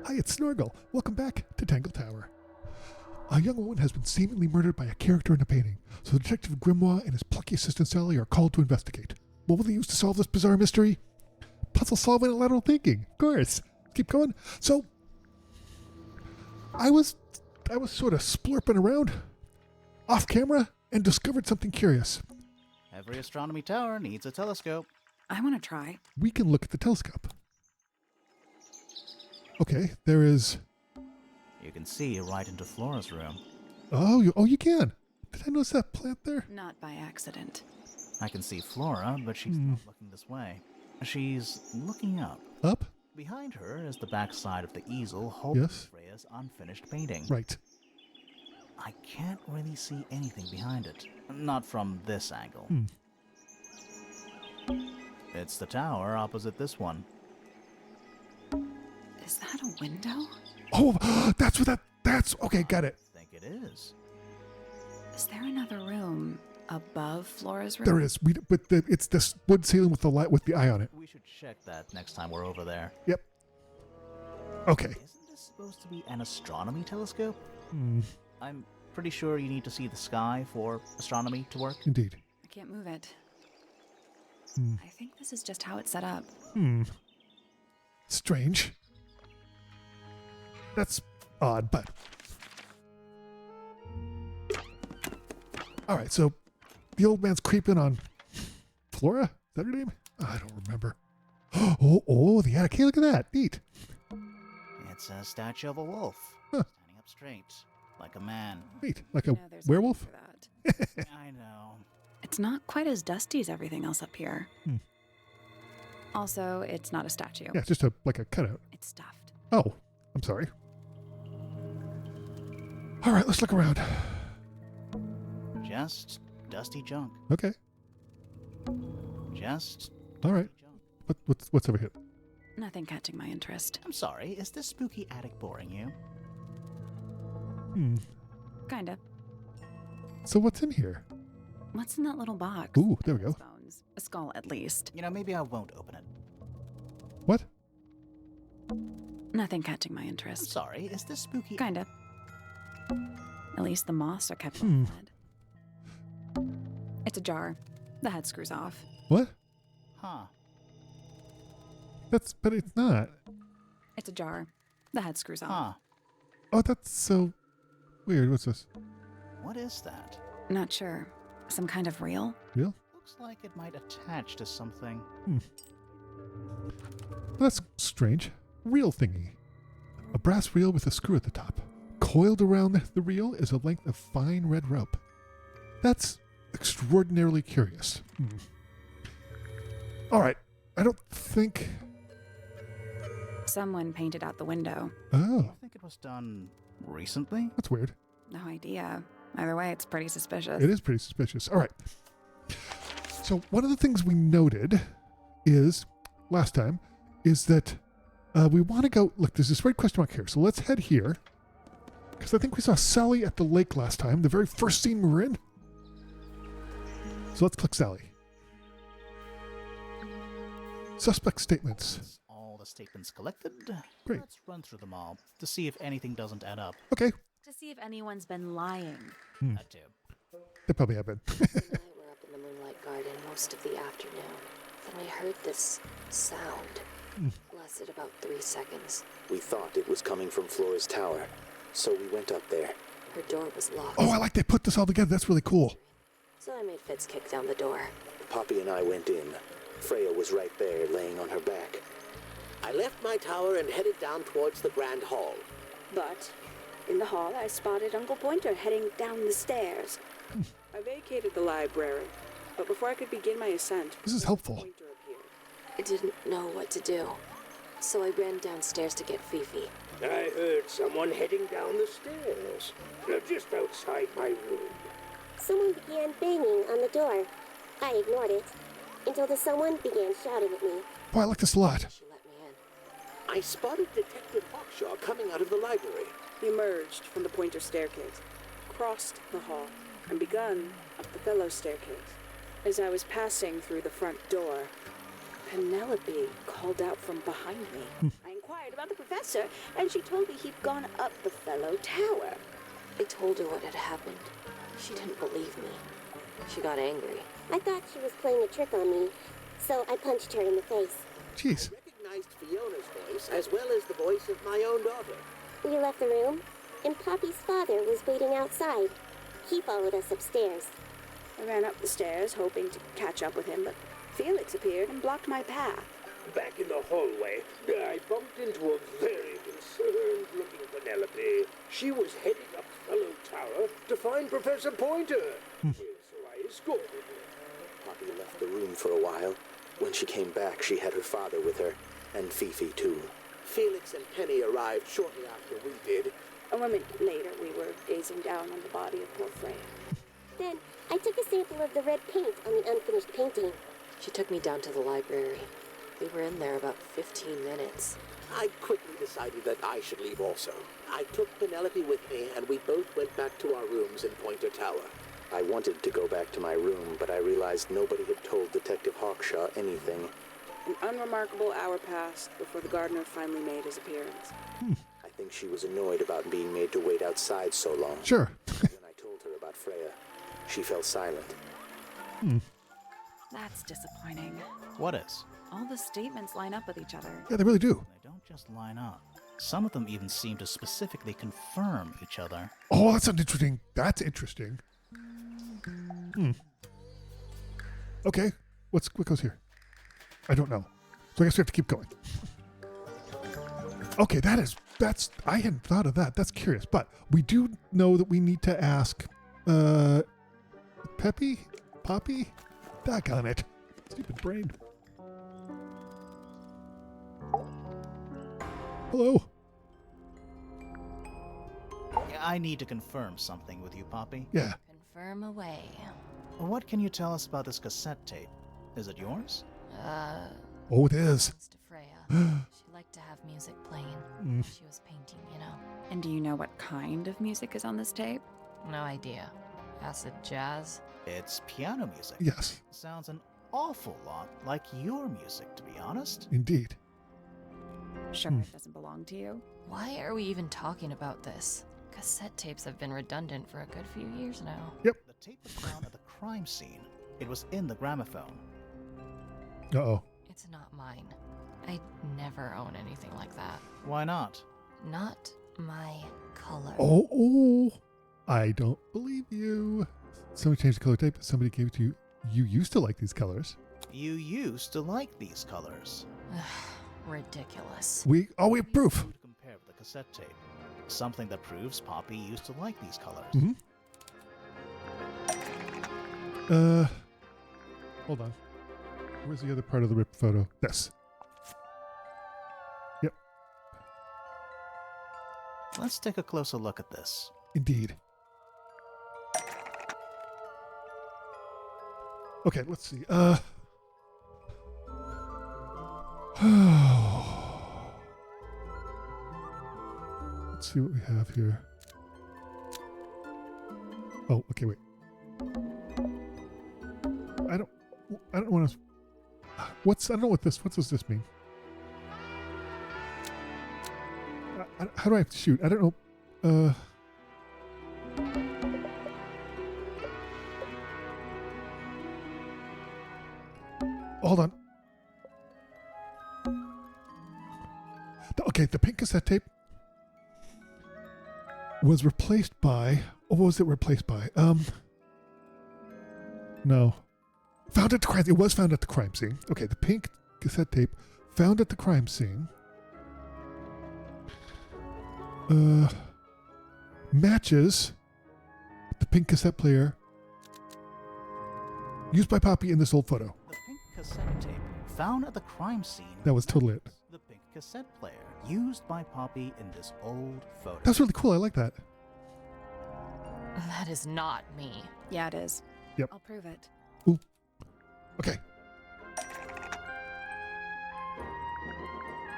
Hi, it's Snorgle. Welcome back to Tangle Tower. A young woman has been seemingly murdered by a character in a painting, so Detective Grimoire and his plucky assistant Sally are called to investigate. What will they use to solve this bizarre mystery? Puzzle solving and lateral thinking, of course. Keep going. So, I was sort of splurping around off camera and discovered something curious. Every astronomy tower needs a telescope. I want to try. We can look at the telescope. Okay, there is... You can see right into Flora's room. Oh, you can. Did I notice that plant there? Not by accident. I can see Flora, but she's not looking this way. She's looking up. Up? Behind her is the back side of the easel holding Yes. Freya's unfinished painting. Right. I can't really see anything behind it. Not from this angle. It's the tower opposite this one. Is that a window? Oh, that's... Okay, got it. I think it is. Is there another room above Flora's room? There is. It's this wood ceiling with the light with the eye on it. We should check that next time we're over there. Yep. Okay. Isn't this supposed to be an astronomy telescope? I'm pretty sure you need to see the sky for astronomy to work. Indeed. I can't move it. I think this is just how it's set up. Strange. That's odd, but... Alright, so the old man's creeping on Flora? Is that her name? I don't remember. Oh, the attic. Hey, look at that. Neat. It's a statue of a wolf, standing up straight, like a man. Neat. Like You a know, there's werewolf? a name for that. I know. It's not quite as dusty as everything else up here. Also, it's not a statue. Yeah, it's just like a cutout. It's stuffed. Oh, I'm sorry. Alright, let's look around. Just dusty junk. Okay. Just Alright. dusty junk. What's over here? Nothing catching my interest. I'm sorry, is this spooky attic boring you? Kinda. So what's in here? What's in that little box? Ooh, there we go. Bones. A skull, at least. You know, maybe I won't open it. What? Nothing catching my I'm interest. sorry, is this spooky... Kinda. At least the moths are kept well fed. It's a jar. The head screws off. What? Huh. But it's not. It's a jar. The head screws off. Huh. Oh, that's so weird. What's this? What is that? Not sure. Some kind of reel? Real? Looks like it might attach to something. That's strange. Reel thingy. A brass reel with a screw at the top. Coiled around the reel is a length of fine red rope. That's extraordinarily curious. Alright. I don't think... Someone painted out the window. Oh, I think it was done recently. that's weird. No idea. Either way, it's pretty suspicious. It is pretty suspicious. Alright. So one of the things we noted is, last time, is that we want to go... Look, there's this red question mark here. So let's head here. Because I think we saw Sally at the lake last time. The very first scene we were in. So let's click Sally. Suspect statements. That's all the statements collected. Great. Let's run through them all to see if anything doesn't add up. Okay. To see if anyone's been lying. That too. They probably have been. and I were up in the moonlight garden most of the afternoon. Then we heard this sound. Lasted about 3 seconds. We thought it was coming from Flora's tower, so we went up there. Her door was locked. Oh, I like they put this all together. That's really cool. So I made Fitz kick down the door. Poppy and I went in. Freya was right there, laying on her back. I left my tower and headed down towards the Grand Hall. But in the hall, I spotted Uncle Pointer heading down the stairs. I vacated the library, but before I could begin my ascent, This is helpful. Pointer appeared. I didn't know what to do. So I ran downstairs to get Fifi. I heard someone heading down the stairs. Just outside my room. Someone began banging on the door. I ignored it until the someone began shouting at me. Boy, I like this a lot. She let me in. I spotted Detective Hawkshaw coming out of the library. He emerged from the Pointer staircase, crossed the hall, and begun up the Fellow staircase. As I was passing through the front door, Penelope called out from behind me. I inquired inquired about the professor, and she told me he'd gone up the Fellow Tower. I told her what had happened. She didn't believe me. She got angry. I thought she was playing a trick on me, so I punched her in the face. Jeez. I recognized Fiona's voice as well as the voice of my own daughter. We left the room, and Poppy's father was waiting outside. He followed us upstairs. I ran up the stairs, hoping to catch up with him, but Felix appeared and blocked my path. Back in the hallway, I bumped into a very concerned-looking Penelope. She was heading up Fellow Tower to find Professor Pointer. So I escorted her. Poppy left the room for a while. When she came back, she had her father with her, and Fifi too. Felix and Penny arrived shortly after we did. A moment later, we were gazing down on the body of poor Freya. Then I took a sample of the red paint on the unfinished painting. She took me down to the library. We were in there about 15 minutes. I quickly decided that I should leave also. I took Penelope with me, and we both went back to our rooms in Pointer Tower. I wanted to go back to my room, but I realized nobody had told Detective Hawkshaw anything. An unremarkable hour passed before the gardener finally made his appearance. I think she was annoyed about being made to wait outside so long. Sure. When I told her about Freya, she fell silent. That's disappointing. What is? All the statements line up with each other. Yeah, they really do. They don't just line up. Some of them even seem to specifically confirm each other. Oh, that's interesting. That's interesting. Okay, what goes here? I don't know. So I guess we have to keep going. Okay, that's I hadn't thought of that. That's curious. But we do know that we need to ask Poppy? Doggone it. Stupid brain. Hello. I need to confirm something with you, Poppy. Yeah. Confirm away. What can you tell us about this cassette tape? Is it yours? Oh, it is. Thanks to Freya. She liked to have music playing. She was painting, you know. And do you know what kind of music is on this tape? No idea. Acid jazz? It's piano music. Yes, Sounds an awful lot like your music, to be honest. indeed. Sure, it doesn't belong to you. Why are we even talking about this? Cassette tapes have been redundant for a good few years now. The tape was found at the crime scene. It was in the gramophone. Uh-oh. It's not mine. I'd never own anything like that. Why not? Not my color. Oh, I don't believe you. Somebody changed the color tape. Somebody gave it to you. You used to like these colors. You used to like these colors. Ridiculous. We have proof. To compare with the cassette tape. Something that proves Poppy used to like these colors. Hold on. Where's the other part of the ripped photo? This. Yep, Let's take a closer look at this. indeed. Okay, let's see. Let's see what we have here. Oh, okay, wait. I don't want to. I don't know what does this mean? How do I have to shoot? I don't know. Hold on. Okay, the pink cassette tape was replaced by. What was it replaced by? No. Found at the crime. It was found at the crime scene. Okay, the pink cassette tape found at the crime scene. Matches the pink cassette player used by Poppy in this old photo. The pink cassette tape found at the crime scene. That was totally it. The pink cassette player used by Poppy in this old photo. That's really cool. I like that. That is not me. Yeah, it is. Yep. I'll prove it. Ooh. Okay.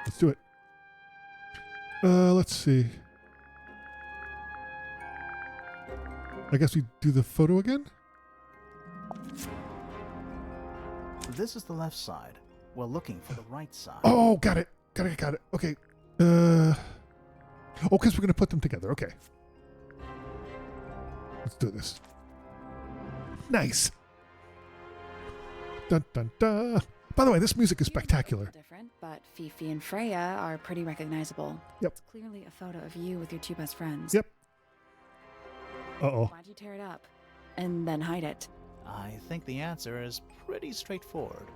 Let's do it. Let's see. I guess we do the photo again? This is the left side. We're looking for the right side. Oh, got it. Got it. Okay. Oh, because we're going to put them together. Okay. Let's do this. Nice. Dun, dun, dun. By the way, this music is spectacular. Different, but Fifi and Freya are pretty recognizable. Yep. It's clearly a photo of you with your two best friends. Yep. Uh-oh. Why'd you tear it up and then hide it? I think the answer is pretty straightforward.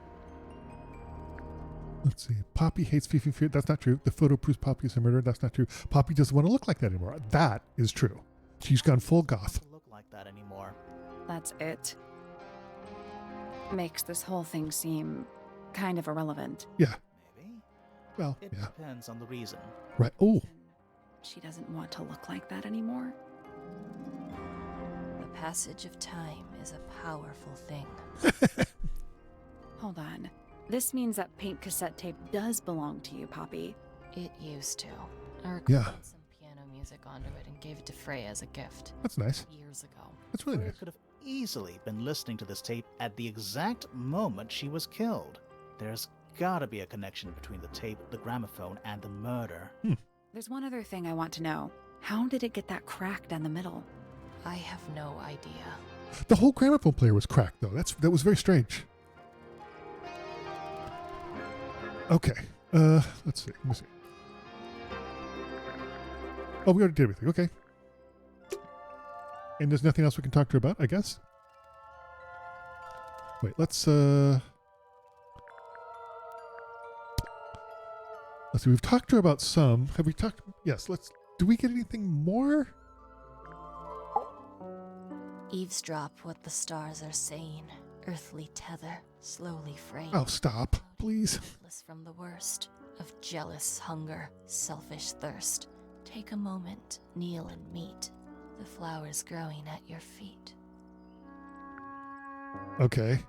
Let's see. Poppy hates Fifi. That's not true. The photo proves Poppy is a murderer. That's not true. Poppy doesn't want to look like that anymore. That is true. She's gone full goth. Doesn't look like that anymore. That's it. Makes this whole thing seem kind of irrelevant. Yeah. Maybe. Well, It yeah. depends on the reason. Right. Oh. She doesn't want to look like that anymore. The passage of time is a powerful thing. Hold on. This means that paint cassette tape does belong to you, Poppy. It used to. I recorded Yeah. some piano music onto it and gave it to Freya as a gift. That's nice. Years ago. That's really Freya nice. could have easily been listening to this tape at the exact moment she was killed. There's gotta be a connection between the tape, the gramophone, and the murder. There's one other thing I want to know. How did it get that crack down the middle? I have no idea. The whole gramophone player was cracked, though. That was very strange. Okay. Let's see. Let me see. Oh, we already did everything. Okay. And there's nothing else we can talk to her about, I guess? Wait, let's see. We've talked to her about some. Have we talked? Yes, do we get anything more? Eavesdrop what the stars are saying. Earthly tether, slowly fraying. Oh, stop, please. Helpless from the worst of jealous hunger, selfish thirst. Take a moment, kneel and meet the flowers growing at your feet. Okay.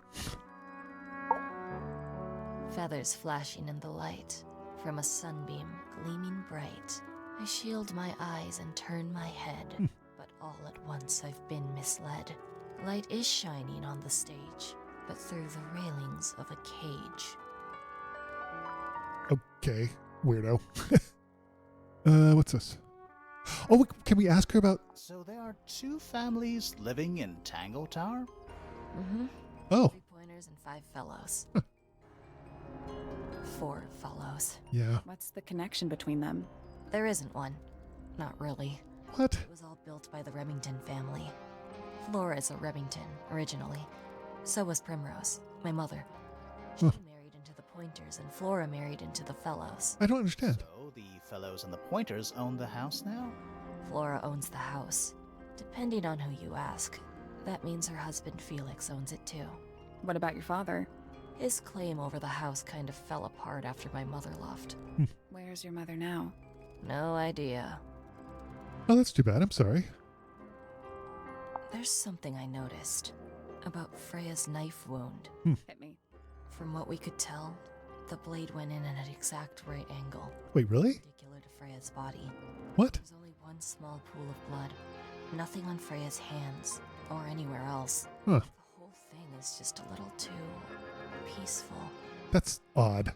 Feathers flashing in the light from a sunbeam gleaming bright. I shield my eyes and turn my head, but all at once I've been misled. Light is shining on the stage, but through the railings of a cage. Okay, weirdo. What's this? Oh, can we ask her about... So there are two families living in Tangle Tower? Mm-hmm. Oh. 3 pointers and 5 fellows. 4 fellows. Yeah. What's the connection between them? There isn't one. Not really. What? It was all built by the Remington family. Flora's a Remington, originally. So was Primrose, my mother. She married into the Pointers, and Flora married into the Fellows. I don't understand. So the Fellows and the Pointers own the house now? Flora owns the house. Depending on who you ask, that means her husband Felix owns it too. What about your father? His claim over the house kind of fell apart after my mother left. Where's your mother now? No idea. Oh, that's too bad. I'm sorry. There's something I noticed about Freya's knife wound. Hit me. From what we could tell, the blade went in at an exact right angle. Wait, really? Perpendicular to Freya's body. What? There's only one small pool of blood. Nothing on Freya's hands, or anywhere else. Huh. The whole thing is just a little too peaceful. That's odd.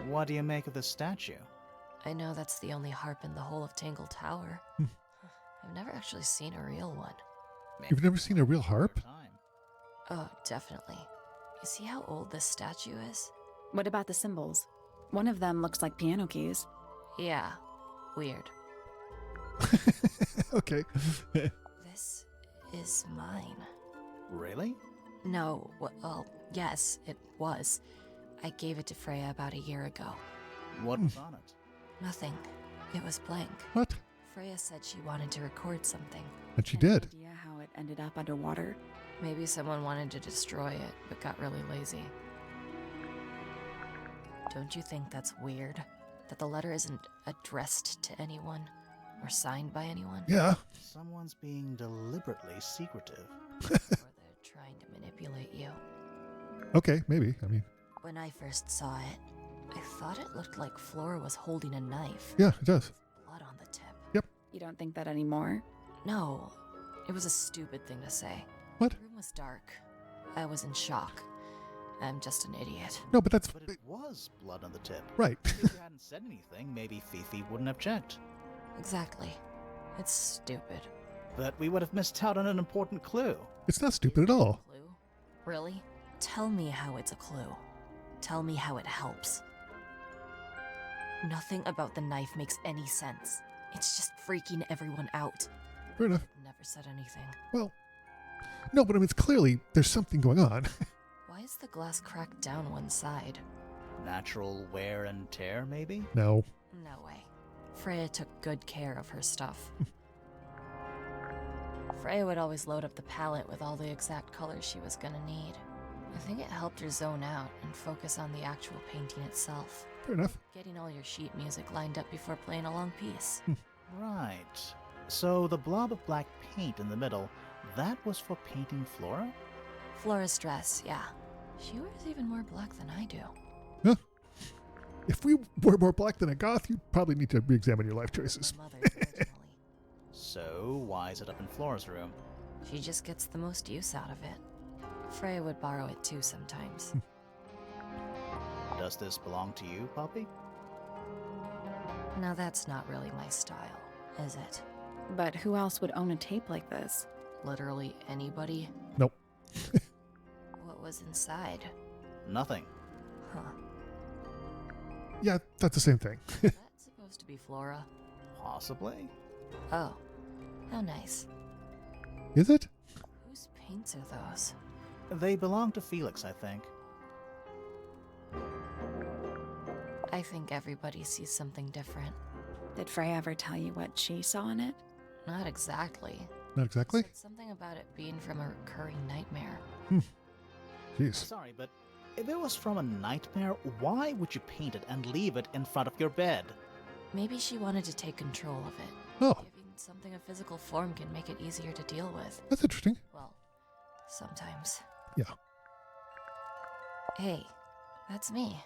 What do you make of the statue? I know that's the only harp in the whole of Tangle Tower. I've never actually seen a real one. You've never seen a real harp? Oh, definitely. You see how old this statue is? What about the symbols? One of them looks like piano keys. Yeah, weird. Okay. This is mine. Really? No, well, yes, it was. I gave it to Freya about a year ago. What was on it? Nothing. It was blank. What? Freya said she wanted to record something. And she Any did. idea how it ended up underwater? Maybe someone wanted to destroy it, but got really lazy. Don't you think that's weird? That the letter isn't addressed to anyone? Or signed by anyone? Yeah. Someone's being deliberately secretive. Or they're trying to manipulate you. Okay, maybe. I mean, When I first saw it, I thought it looked like Flora was holding a knife. yeah, it does. Blood on the tip. Yep. You don't think that anymore? No, it was a stupid thing to say. What? The room was dark. I was in shock. I'm just an idiot. No, but that's... But it was blood on the tip. Right. If you hadn't said anything, maybe Fifi wouldn't have checked. Exactly. It's stupid. But we would have missed out on an important clue. It's not stupid at all. Clue? Really? Tell me how it's a clue. Tell me how it helps. Nothing about the knife makes any sense. It's just freaking everyone out. Fair enough. Never said anything. Well, no, but I mean, it's clearly there's something going on. Why is the glass cracked down one side? Natural wear and tear, maybe? No. No way. Freya took good care of her stuff. Freya would always load up the palette with all the exact colors she was gonna need. I think it helped her zone out and focus on the actual painting itself. Fair enough. Getting all your sheet music lined up before playing a long piece. Right. So the blob of black paint in the middle, that was for painting Flora? Flora's dress, yeah. She wears even more black than I do. Huh? If we were more black than a goth, you'd probably need to re-examine your life choices. My mother's originally. So why is it up in Flora's room? She just gets the most use out of it. Freya would borrow it too sometimes. Does this belong to you, Poppy? Now that's not really my style, is it? But who else would own a tape like this? Literally anybody? Nope. What was inside? Nothing. Huh. Yeah, that's the same thing. That's supposed to be Flora. Possibly? Oh, how nice. Is it? Whose paints are those? They belong to Felix, I think. I think everybody sees something different. Did Freya ever tell you what she saw in it? Not exactly. Not exactly? Said something about it being from a recurring nightmare. Jeez. Sorry, but if it was from a nightmare, why would you paint it and leave it in front of your bed? Maybe she wanted to take control of it. Oh, Giving something a physical form can make it easier to deal with. that's interesting. Well, sometimes. Yeah. Hey, that's me.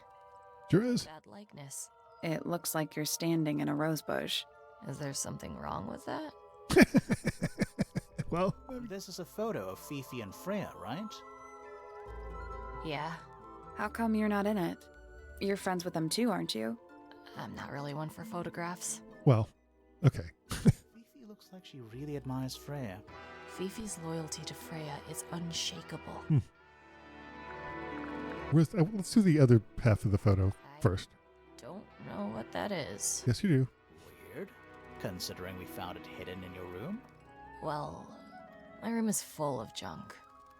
Sure is. Bad likeness. It looks like you're standing in a rose bush. Is there something wrong with that? Well, This is a photo of Fifi and Freya, right? Yeah, How come you're not in it? You're friends with them too, aren't you? I'm not really one for photographs. well, okay. Fifi looks like she really admires Freya. Fifi's loyalty to Freya is unshakable. Let's do the other half of the photo I first. don't know what that is. Yes, you do. Weird, considering we found it hidden in your room. Well, my room is full of junk.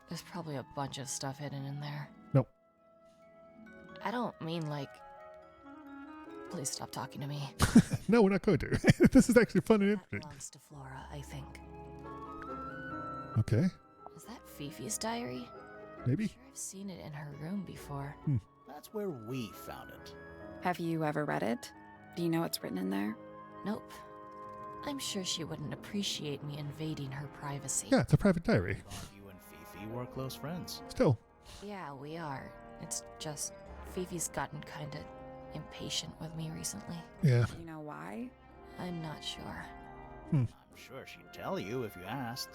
There's probably a bunch of stuff hidden in there. Nope. I don't mean like... Please stop talking to me. No, we're not going to. This is actually fun and That interesting. belongs to Flora, I think. Okay, Is that Fifi's diary? maybe. I'm sure I've seen it in her room before. That's where we found it. Have you ever read it? Do you know what's written in there? Nope. I'm sure she wouldn't appreciate me invading her privacy. Yeah, it's a private diary. Thought you and Fifi were close friends. Still. Yeah, we are. It's just Fifi's gotten kinda impatient with me recently. Yeah. Do you know why? I'm not sure. I'm sure she'd tell you if you asked.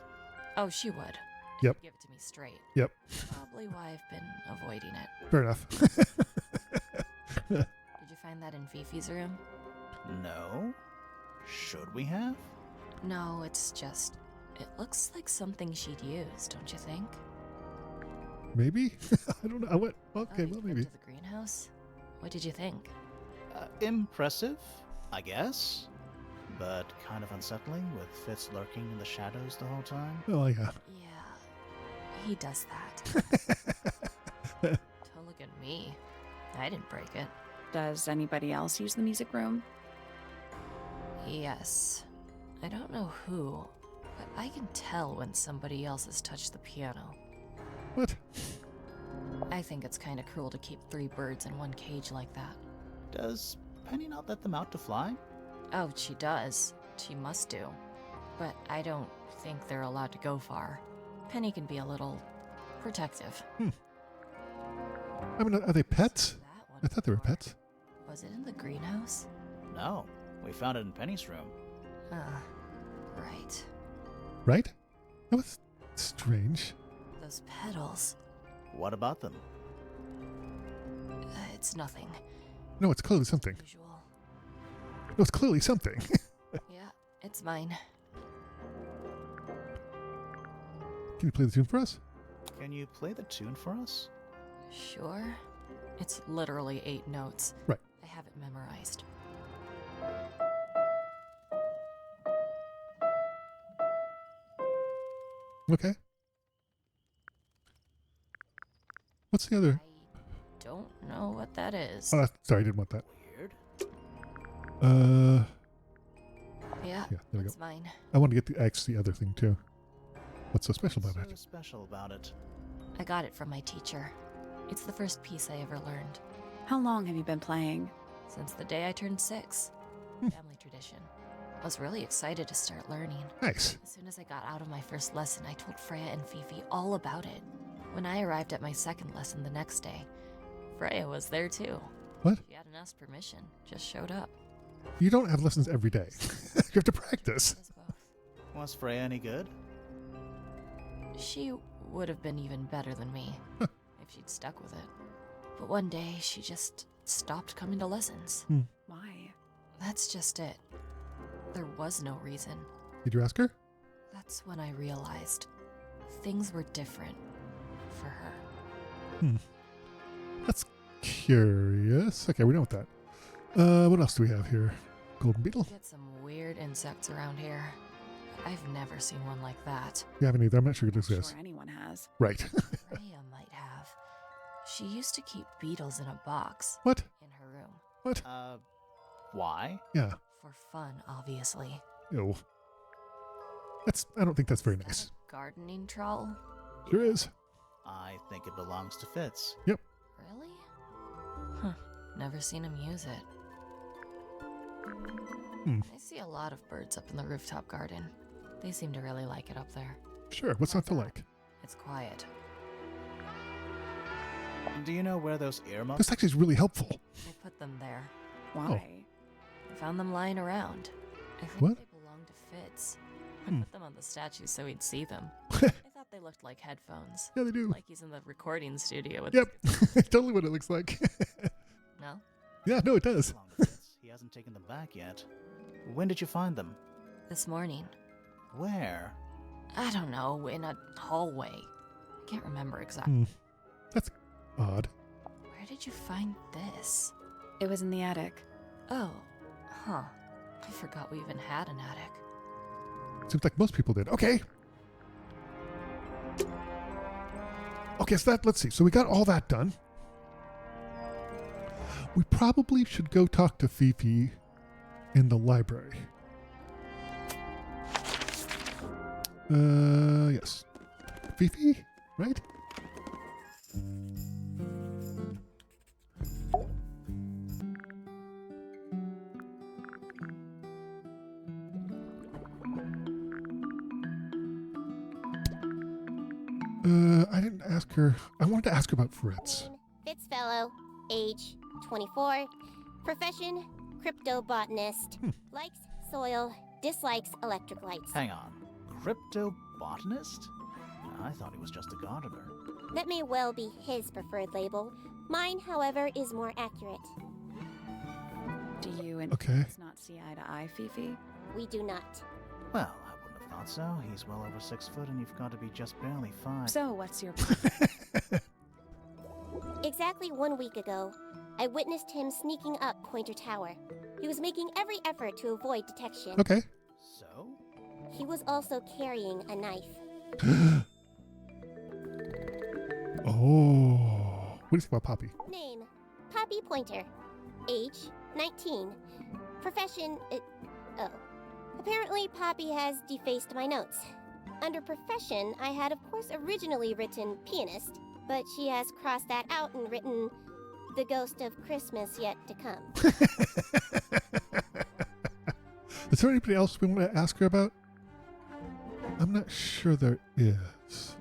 Oh, she would. Yep. Give it to me straight. Yep. Probably why I've been avoiding it. Fair enough. Did you find that in Fifi's room? No? Should we have? No, it's just... It looks like something she'd use, don't you think? Maybe? I don't know. I went, okay, You've well, been maybe. to the greenhouse? What did you think? Impressive, I guess. But kind of unsettling with Fitz lurking in the shadows the whole time. Oh, yeah. Yeah, he does that. Don't look at me. I didn't break it. Does anybody else use the music room? Yes. I don't know who, but I can tell when somebody else has touched the piano. What? I think it's kind of cruel to keep 3 birds in one cage like that. Does Penny not let them out to fly? Oh, she does. She must do. But I don't think they're allowed to go far. Penny can be a little protective. I mean, are they pets? That one I thought they were before. pets. Was it in the greenhouse? No, we found it in Penny's room. Ah, right. Right? That was strange. Those petals. What about them? It's nothing. No, it's clearly something. Usual. No, it's clearly something. Yeah, it's mine. Can you play the tune for us? Can you play the tune for us? Sure. It's literally 8 notes. Right. I have it memorized. Okay. What's the other? I don't know what that is. Oh, sorry, I didn't want that. Weird. Yeah, there we go. that's mine. I want to get the other thing too. What's so special about So it? special about it. I got it from my teacher. It's the first piece I ever learned. How long have you been playing? Since the day I turned 6. Family tradition. I was really excited to start learning. Nice. As soon as I got out of my first lesson, I told Freya and Fifi all about it. When I arrived at my second lesson the next day, Freya was there too. What? She hadn't asked permission, just showed up. You don't have lessons every day. You have to practice. Does both. Was Freya any good? She would have been even better than me if she'd stuck with it. But one day, she just stopped coming to lessons. Why? That's just it. There was no reason. Did you ask her? That's when I realized things were different for her. That's curious. Okay, we know what that. What else do we have here? Golden beetle? Get some weird insects around here. I've never seen one like that. You haven't either. I'm not sure it Not exists. sure anyone has. Right. Freya might have. She used to keep beetles in a box What? in her room. What? Why? Yeah. For fun, obviously. Ew. I don't think that's very Is that nice. a gardening trowel? Sure is. I think it belongs to Fitz. Yep. Really? Huh. Never seen him use it. I see a lot of birds up in the rooftop garden. They seem to really like it up there. Sure. What's not to like? It's quiet. Do you know where those earmuffs? This actually is really helpful. I put them there. Why? I found them lying around. I think What? they belong to Fitz. I Hmm. put them on the statue so he'd see them. I thought they looked like headphones. Yeah, they do. Like he's in the recording studio with Yep. Totally what it looks like. No? Yeah, no, it does. Belong to Fitz. He hasn't taken them back yet. When did you find them? This morning. Where? I don't know, in a hallway. I can't remember exactly. Hmm. That's odd. Where did you find this? It was in the attic. Oh, huh. I forgot we even had an attic. Seems like most people did. Okay. Okay, so let's see. So we got all that done. We probably should go talk to Fifi in the library. Yes. Fifi, right? I didn't ask her. I wanted to ask her about Fritz. Fitz Fellow, age 24, profession cryptobotanist, likes soil, dislikes electric lights. Hang on. Cryptobotanist? I thought he was just a gardener. That may well be his preferred label. Mine, however, is more accurate. Do you and Okay. Fitz not see eye to eye, Fifi? We do not. Well, I wouldn't have thought so. He's well over 6 foot and you've got to be just barely 5. So, what's your Exactly 1 week ago, I witnessed him sneaking up Pointer Tower. He was making every effort to avoid detection. Okay. So? He was also carrying a knife. Oh. What do you think about Poppy? Name, Poppy Pointer. Age, 19. Profession, oh. Apparently, Poppy has defaced my notes. Under profession, I had, of course, originally written pianist, but she has crossed that out and written the ghost of Christmas yet to come. Is there anybody else we want to ask her about? I'm not sure there is.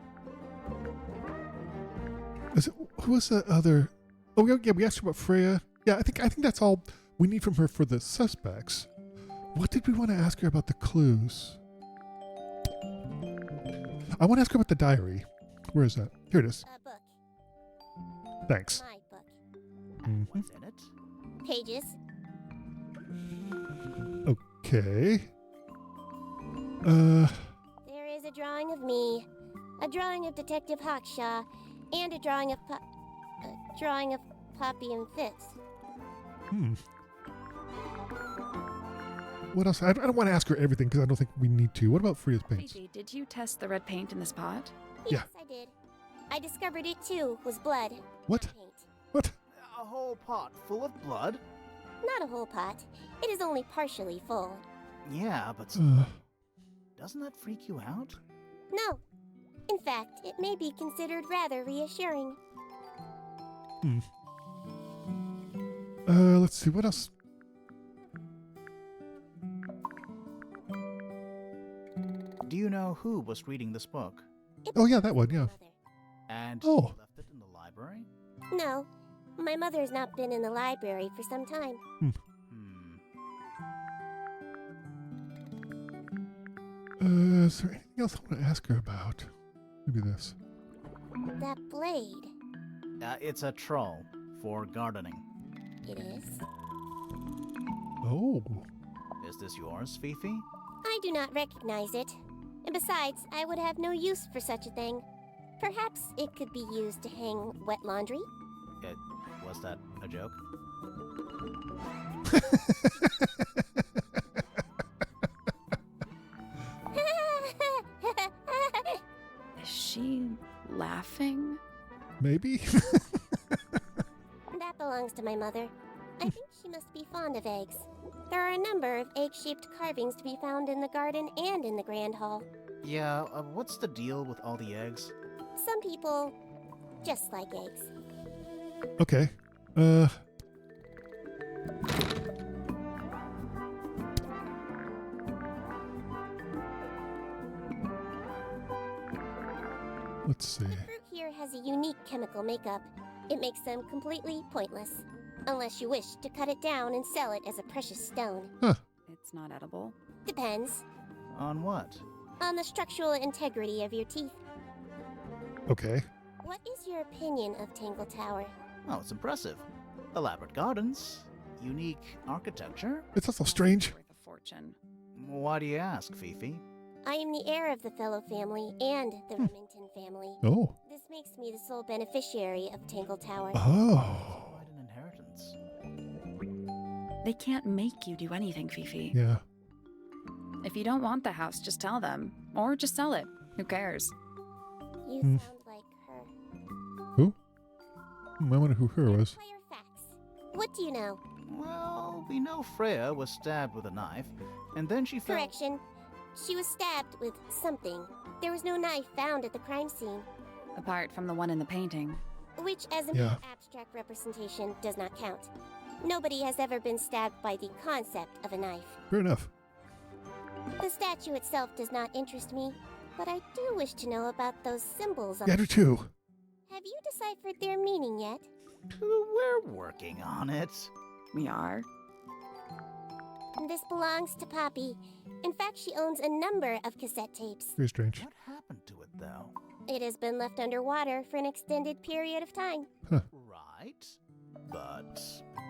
Is it, who was the other? Oh, yeah, we asked her about Freya. Yeah, I think that's all we need from her for the suspects. What did we want to ask her about the clues? I want to ask her about the diary. Where is that? Here it is. A book. Thanks. My book. And what's in it? Pages. Okay. There is a drawing of me, a drawing of Detective Hawkshaw, and a drawing of Poppy and Fitz. What else? I don't want to ask her everything because I don't think we need to. What about Freya's paints? Fifi, did you test the red paint in this pot? Yes, I did. I discovered it too was blood. What? not Paint. What? A whole pot full of blood? Not a whole pot. It is only partially full. Yeah, but doesn't that freak you out? No. In fact, it may be considered rather reassuring. Let's see. What else? Do you know who was reading this book? Oh, yeah, that one, yeah. And Oh. you left it in the library? No. My mother has not been in the library for some time. Is there anything else I want to ask her about? Maybe this. That blade. It's a troll for gardening. It is. Oh. Is this yours, Fifi? I do not recognize it. And besides, I would have no use for such a thing. Perhaps it could be used to hang wet laundry? Was that a joke? Is she laughing? Maybe? That belongs to my mother. I think she must be fond of eggs. There are a number of egg-shaped carvings to be found in the garden and in the Grand Hall. Yeah, what's the deal with all the eggs? Some people just like eggs. Okay. Let's see. The fruit here has a unique chemical makeup. It makes them completely pointless. Unless you wish to cut it down and sell it as a precious stone. Huh. It's not edible. Depends. On what? On the structural integrity of your teeth. Okay. What is your opinion of Tangle Tower? Oh, it's impressive. Elaborate gardens, unique architecture. It's also strange. Worth a fortune. Why do you ask, Fifi? I am the heir of the Fellow family and the Remington family. Oh. This makes me the sole beneficiary of Tangle Tower. Oh. Quite an inheritance. They can't make you do anything, Fifi. Yeah. If you don't want the house, just tell them. Or just sell it. Who cares? You sound like her. Who? I wonder who her was. Player facts. What do you know? Well, we know Freya was stabbed with a knife, and then she fell. Correction. She was stabbed with something. There was no knife found at the crime scene. Apart from the one in the painting. Which, as a mere abstract representation, does not count. Nobody has ever been stabbed by the concept of a knife. Fair enough. The statue itself does not interest me, but I do wish to know about those symbols on Yeah, I do too. Have you deciphered their meaning yet? We're working on it. We are. This belongs to Poppy. In fact, she owns a number of cassette tapes. Very strange. What happened to it, though? It has been left underwater for an extended period of time. Right. But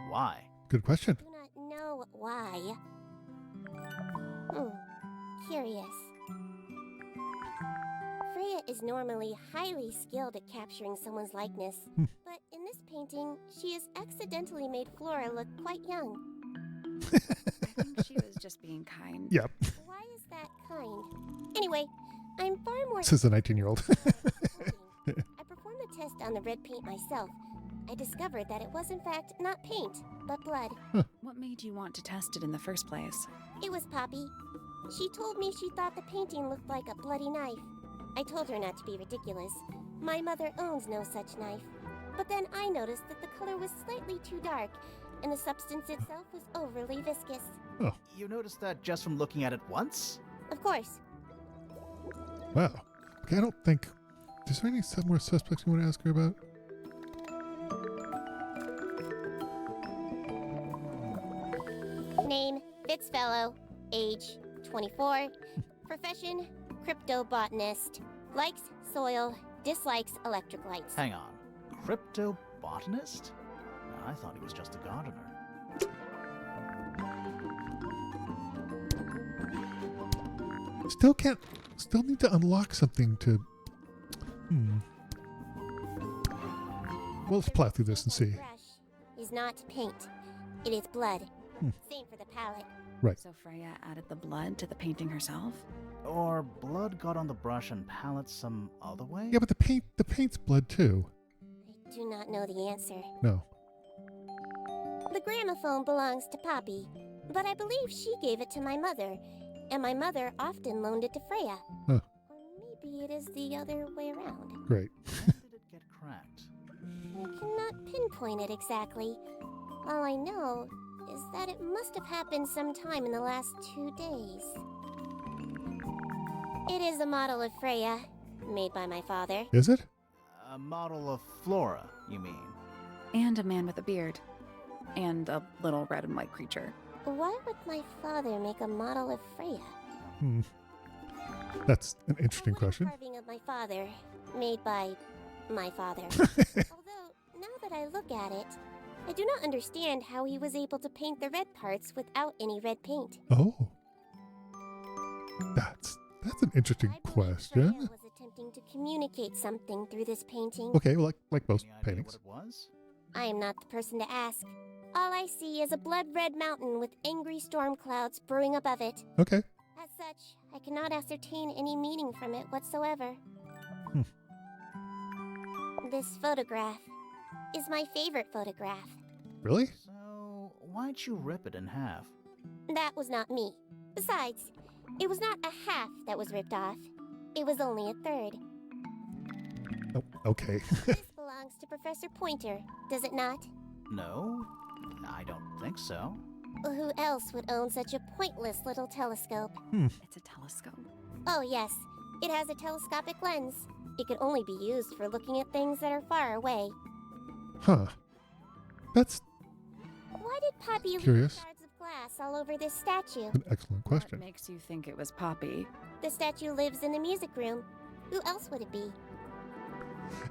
why? Good question. I do not know why. Curious. Freya is normally highly skilled at capturing someone's likeness, but in this painting, she has accidentally made Flora look quite young. I think she was just being kind. Yep. Why is that kind? Anyway, I'm far more... Says the 19-year-old. I performed the test on the red paint myself. I discovered that it was in fact not paint, but blood. What made you want to test it in the first place? It was Poppy. She told me she thought the painting looked like a bloody knife. I told her not to be ridiculous. My mother owns no such knife. But then I noticed that the color was slightly too dark, and the substance itself was overly viscous. Oh. You noticed that just from looking at it once? Of course. Wow. Okay, I don't think... Is there any more suspects you want to ask her about? Name, Fitz Fellow. Age, 24. Profession, cryptobotanist. Likes soil, dislikes electric lights. Hang on. Cryptobotanist? I thought he was just a gardener. Still need to unlock something to... Well, let's plow through this and see. Brush is not paint. It is blood. Same for the palette. Right. So Freya added the blood to the painting herself? Or blood got on the brush and palette some other way? Yeah, but the paint's blood too. I do not know the answer. No. The gramophone belongs to Poppy, but I believe she gave it to my mother, and my mother often loaned it to Freya. Huh. Or maybe it is the other way around. Great. When did it get cracked? I cannot pinpoint it exactly. All I know is that it must have happened sometime in the last 2 days. It is a model of Freya, made by my father. Is it? A model of Flora, you mean? And a man with a beard. And a little red and white creature. Why would my father make a model of Freya? That's an interesting question. Carving of my father, made by my father. Although, now that I look at it, I do not understand how he was able to paint the red parts without any red paint. Oh. That's an interesting I believe question. Freya was attempting to communicate something through this painting. Okay, well, like most Any idea paintings. what it was? I am not the person to ask. All I see is a blood-red mountain with angry storm clouds brewing above it. Okay. As such, I cannot ascertain any meaning from it whatsoever. This photograph is my favorite photograph. Really? So, why'd you rip it in half? That was not me. Besides, it was not a half that was ripped off. It was only a third. Oh, okay. This belongs to Professor Pointer, does it not? No, I don't think so. Who else would own such a pointless little telescope? It's a telescope. Oh yes, it has a telescopic lens. It can only be used for looking at things that are far away. Huh. That's Why did Poppy leave Curious. shards of glass all over this statue? an excellent What question. makes you think it was Poppy? The statue lives in the music room. Who else would it be?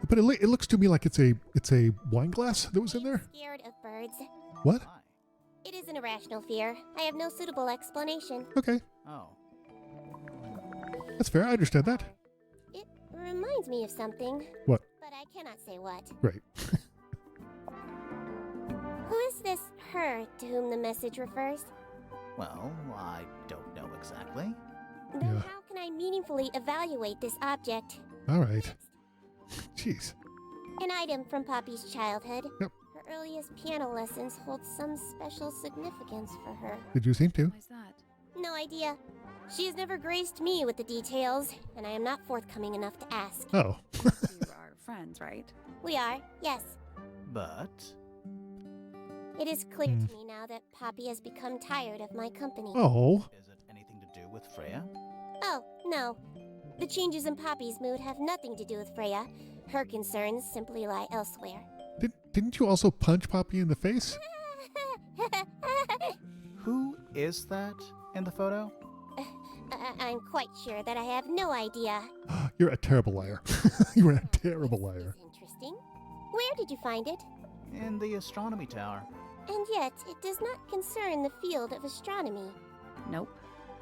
But it looks to me like it's a wine glass that was in there. Scared of birds. What? Why? It is an irrational fear. I have no suitable explanation. Okay, Oh, that's fair. I understand that. It reminds me of something, What? but I cannot say what. Right. Who is this her to whom the message refers? well, I don't know exactly. Then Yeah. how can I meaningfully evaluate this object? All right. Jeez. An item from Poppy's childhood. Yep. Her earliest piano lessons hold some special significance for her. Did you seem to? Why's that? No idea. She has never graced me with the details, and I am not forthcoming enough to ask. Oh. You are friends, right? We are, yes. But, It is clear to me now that Poppy has become tired of my company. Oh. is it anything to do with Freya? Oh, no. The changes in Poppy's mood have nothing to do with Freya. Her concerns simply lie elsewhere. Didn't you also punch Poppy in the face? Who is that in the photo? I'm quite sure that I have no idea. You're a terrible liar. You're a terrible liar. It's interesting. Where did you find it? In the astronomy tower. And yet, it does not concern the field of astronomy. Nope.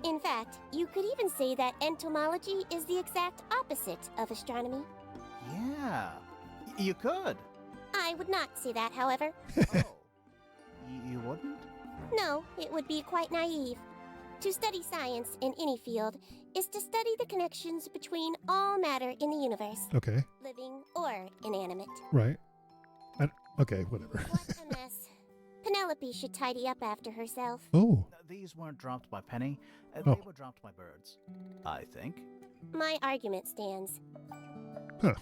In fact, you could even say that entomology is the exact opposite of astronomy. Yeah, you could. I would not say that, however. Oh, you wouldn't? No, it would be quite naive. To study science in any field is to study the connections between all matter in the universe, Okay. living or inanimate. Right. Okay, whatever. What a mess. Penelope should tidy up after herself. Oh. These weren't dropped by Penny. Oh. They were dropped by birds. I think. My argument stands. Huh.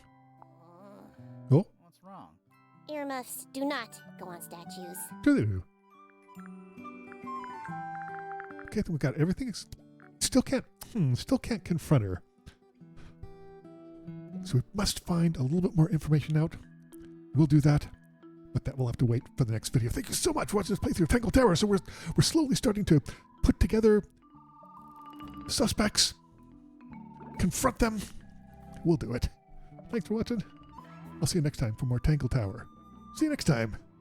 Oh. What's wrong? Earmuffs do not go on statues. Do they do? Okay, I think we got everything. Still can't confront her. So we must find a little bit more information out. We'll do that, but that will have to wait for the next video. Thank you so much for watching this playthrough of Tangle Tower. So we're slowly starting to put together suspects, confront them. We'll do it. Thanks for watching. I'll see you next time for more Tangle Tower. See you next time.